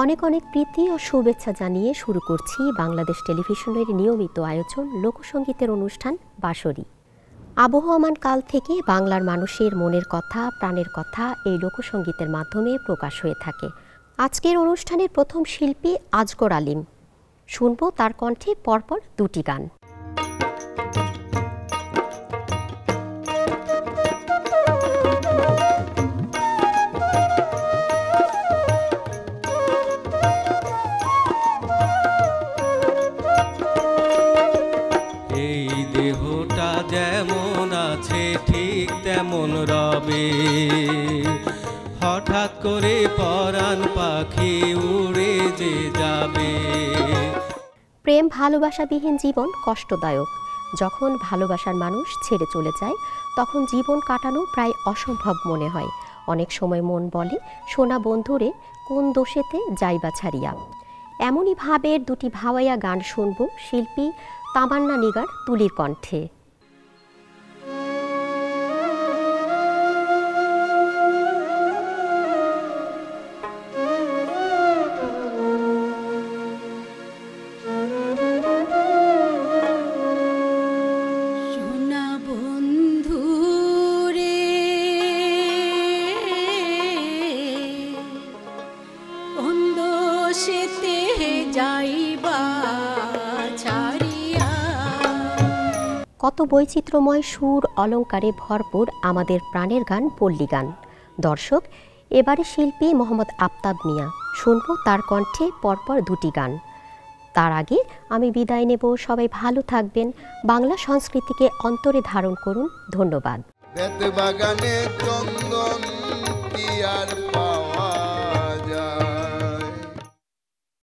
অনেক অনেক প্রীতি ও শুভেচ্ছা জানিয়ে শুরু করছি বাংলাদেশ টেলিভিশনের নিয়মিত আয়োজন লোকসঙ্গীতের অনুষ্ঠান বাঁশরী। আবহমান কাল থেকে বাংলার মানুষের মনের কথা, প্রাণের কথা এই লোকসঙ্গীতের মাধ্যমে প্রকাশ হয়ে থাকে। আজকের অনুষ্ঠানের প্রথম শিল্পী আজগর আলীম। শুনব তার কণ্ঠে পরপর দুটি গান। যেমন আছে ঠিক তেমন রবে, হঠাৎ করে পরাণ পাখি উড়ে যে যাবে। প্রেম ভালোবাসাবিহীন জীবন কষ্টদায়ক। যখন ভালোবাসার মানুষ ছেড়ে চলে যায় তখন জীবন কাটানো প্রায় অসম্ভব মনে হয়। অনেক সময় মন বলে, সোনা বন্ধুরে কোন দোষেতে যাইবা ছাড়িয়া। এমনই ভাবের দুটি ভাওয়াইয়া গান শুনব শিল্পী তামান্না নিগার তুলির কণ্ঠে। কত বৈচিত্র্যময় সুর অলঙ্কারে ভরপুর আমাদের প্রাণের গান পল্লী গান। দর্শক, এবারে শিল্পী মোহাম্মদ আফতাব মিয়া, শুনব তার কণ্ঠে পরপর দুটি গান। তার আগে আমি বিদায় নেব। সবাই ভালো থাকবেন, বাংলা সংস্কৃতিকে অন্তরে ধারণ করুন। ধন্যবাদ।